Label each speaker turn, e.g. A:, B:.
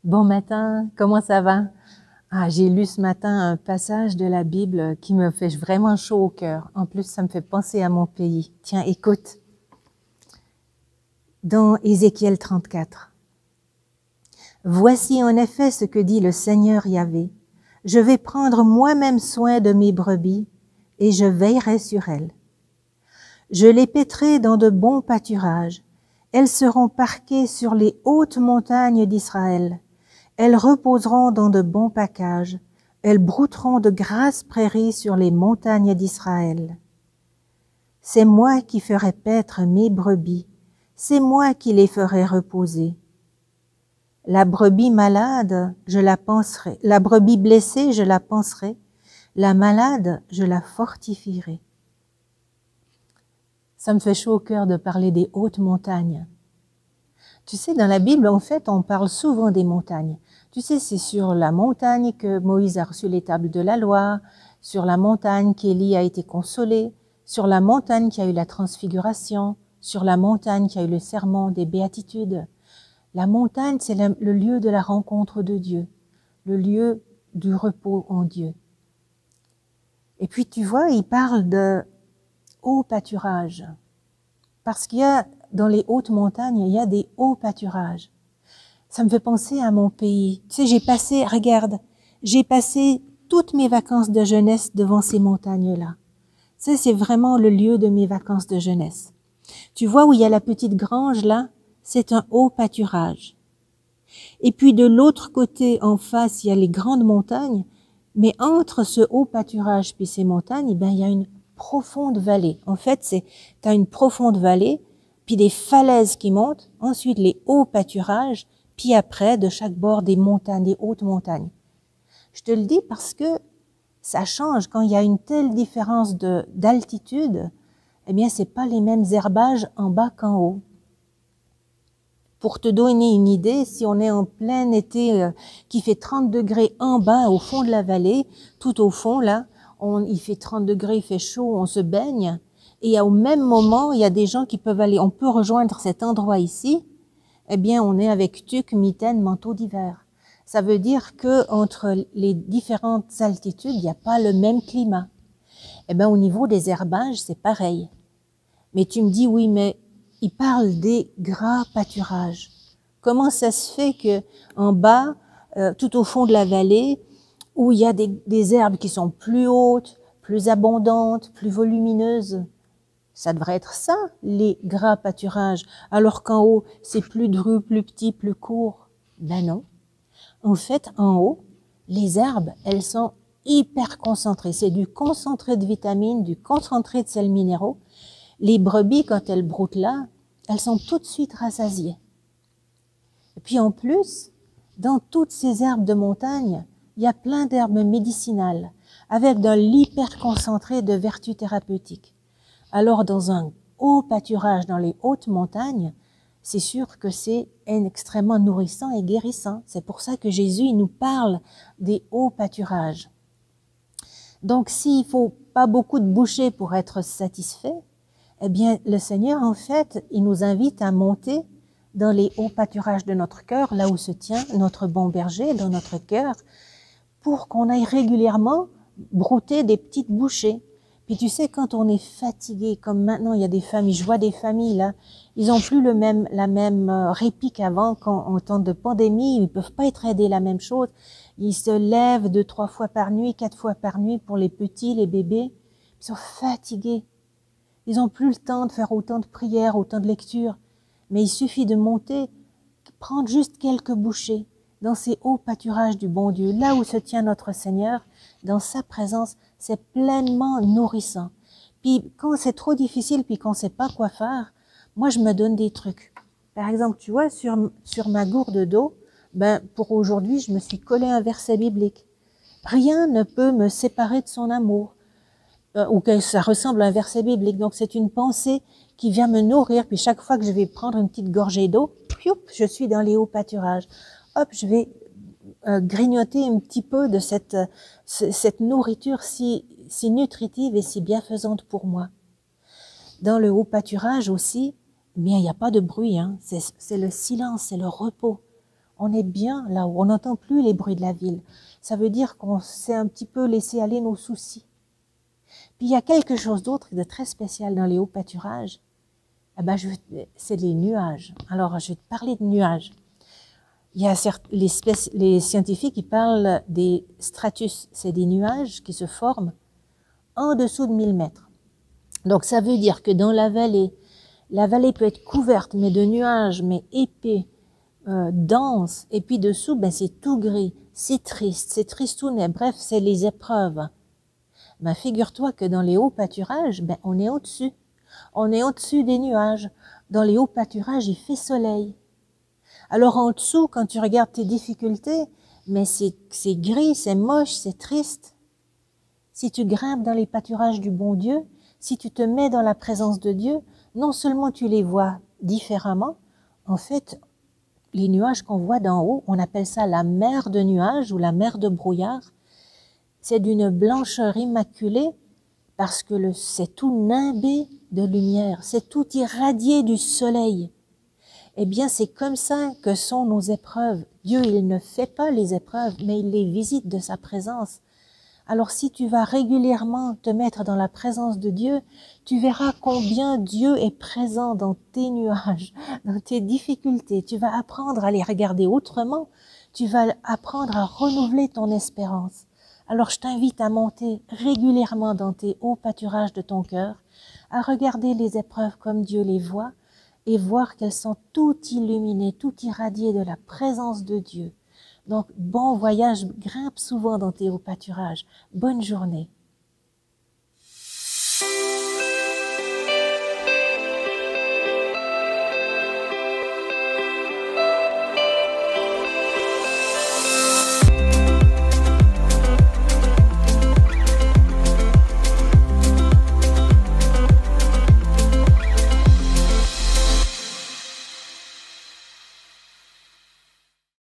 A: Bon matin, comment ça va? J'ai lu ce matin un passage de la Bible qui me fait vraiment chaud au cœur. En plus, ça me fait penser à mon pays. Tiens, écoute. Dans Ézéchiel 34. Voici en effet ce que dit le Seigneur Yahvé. Je vais prendre moi-même soin de mes brebis et je veillerai sur elles. Je les paîtrai dans de bons pâturages. Elles seront parquées sur les hautes montagnes d'Israël. Elles reposeront dans de bons packages. Elles brouteront de grasses prairies sur les montagnes d'Israël. C'est moi qui ferai paître mes brebis. C'est moi qui les ferai reposer. La brebis malade, je la panserai. La brebis blessée, je la panserai. La malade, je la fortifierai. Ça me fait chaud au cœur de parler des hautes montagnes. Tu sais, dans la Bible, en fait, on parle souvent des montagnes. Tu sais, c'est sur la montagne que Moïse a reçu les tables de la loi, sur la montagne qu'Élie a été consolé, sur la montagne qui a eu la transfiguration, sur la montagne qui a eu le serment des béatitudes. La montagne, c'est le lieu de la rencontre de Dieu, le lieu du repos en Dieu. Et puis, tu vois, il parle de hauts pâturages. Parce qu'il y a, dans les hautes montagnes, il y a des hauts pâturages. Ça me fait penser à mon pays. Tu sais, j'ai passé toutes mes vacances de jeunesse devant ces montagnes-là. Ça, c'est vraiment le lieu de mes vacances de jeunesse. Tu vois où il y a la petite grange, là? C'est un haut pâturage. Et puis de l'autre côté, en face, il y a les grandes montagnes. Mais entre ce haut pâturage puis ces montagnes, eh ben, il y a une profonde vallée. En fait, t'as une profonde vallée, puis des falaises qui montent, ensuite les hauts pâturages, puis après, de chaque bord, des montagnes, des hautes montagnes. Je te le dis parce que ça change. Quand il y a une telle différence d'altitude, eh bien, c'est pas les mêmes herbages en bas qu'en haut. Pour te donner une idée, si on est en plein été qui fait 30 degrés en bas, au fond de la vallée, tout au fond, là, il fait 30 degrés, il fait chaud, on se baigne. Et au même moment, il y a des gens qui peuvent aller, on peut rejoindre cet endroit ici, eh bien, on est avec tuque, mitaine, manteau d'hiver. Ça veut dire que entre les différentes altitudes, il n'y a pas le même climat. Eh bien, au niveau des herbages, c'est pareil. Mais tu me dis, oui, mais il parle des gras pâturages. Comment ça se fait que en bas, tout au fond de la vallée, où il y a des herbes qui sont plus hautes, plus abondantes, plus volumineuses, ça devrait être ça, les gras pâturages, alors qu'en haut, c'est plus dru, plus petit, plus court. Ben non. En fait, en haut, les herbes, elles sont hyper concentrées. C'est du concentré de vitamines, du concentré de sels minéraux. Les brebis, quand elles broutent là, elles sont tout de suite rassasiées. Et puis en plus, dans toutes ces herbes de montagne, il y a plein d'herbes médicinales, avec de l'hyperconcentré de vertus thérapeutiques. Alors dans un haut pâturage, dans les hautes montagnes, c'est sûr que c'est extrêmement nourrissant et guérissant. C'est pour ça que Jésus il nous parle des hauts pâturages. Donc s'il faut pas beaucoup de bouchées pour être satisfait, eh bien le Seigneur en fait, il nous invite à monter dans les hauts pâturages de notre cœur, là où se tient notre bon berger, dans notre cœur, pour qu'on aille régulièrement brouter des petites bouchées. Puis tu sais, quand on est fatigué, comme maintenant il y a des familles, je vois des familles là, ils ont plus la même répit qu'avant, quand en temps de pandémie, ils peuvent pas être aidés la même chose. Ils se lèvent 2-3 fois par nuit, 4 fois par nuit pour les petits, les bébés. Ils sont fatigués. Ils ont plus le temps de faire autant de prières, autant de lectures. Mais il suffit de monter, prendre juste quelques bouchées dans ces hauts pâturages du bon Dieu, là où se tient notre Seigneur, dans sa présence, c'est pleinement nourrissant. Puis quand c'est trop difficile, puis qu'on ne sait pas quoi faire, moi je me donne des trucs. Par exemple, tu vois, sur ma gourde d'eau, pour aujourd'hui, je me suis collé un verset biblique. Rien ne peut me séparer de son amour. Ou que ça ressemble à un verset biblique. Donc c'est une pensée qui vient me nourrir. Puis chaque fois que je vais prendre une petite gorgée d'eau, je suis dans les hauts pâturages. Hop, je vais grignoter un petit peu de cette nourriture si nutritive et si bienfaisante pour moi. Dans le haut pâturage aussi, eh bien, il n'y a pas de bruit, hein. C'est le silence, c'est le repos. On est bien là-haut, on n'entend plus les bruits de la ville. Ça veut dire qu'on s'est un petit peu laissé aller nos soucis. Puis il y a quelque chose d'autre de très spécial dans les hauts pâturages. Eh ben, c'est les nuages. Alors, je vais te parler de nuages. Il y a les scientifiques qui parlent des stratus. C'est des nuages qui se forment en dessous de 1000 mètres. Donc, ça veut dire que dans la vallée peut être couverte, mais de nuages, mais épais, dense, et puis dessous, ben c'est tout gris, c'est tristounet, bref, c'est les épreuves. Ben figure-toi que dans les hauts pâturages, ben on est au-dessus. On est au-dessus des nuages. Dans les hauts pâturages, il fait soleil. Alors en dessous, quand tu regardes tes difficultés, mais c'est gris, c'est moche, c'est triste. Si tu grimpes dans les pâturages du bon Dieu, si tu te mets dans la présence de Dieu, non seulement tu les vois différemment, en fait, les nuages qu'on voit d'en haut, on appelle ça la mer de nuages ou la mer de brouillard. C'est d'une blancheur immaculée parce que c'est tout nimbé de lumière, c'est tout irradié du soleil. Eh bien, c'est comme ça que sont nos épreuves. Dieu, il ne fait pas les épreuves, mais il les visite de sa présence. Alors si tu vas régulièrement te mettre dans la présence de Dieu, tu verras combien Dieu est présent dans tes nuages, dans tes difficultés. Tu vas apprendre à les regarder autrement. Tu vas apprendre à renouveler ton espérance. Alors je t'invite à monter régulièrement dans tes hauts pâturages de ton cœur, à regarder les épreuves comme Dieu les voit et voir qu'elles sont toutes illuminées, toutes irradiées de la présence de Dieu. Donc, bon voyage, grimpe souvent dans tes hauts pâturages. Bonne journée.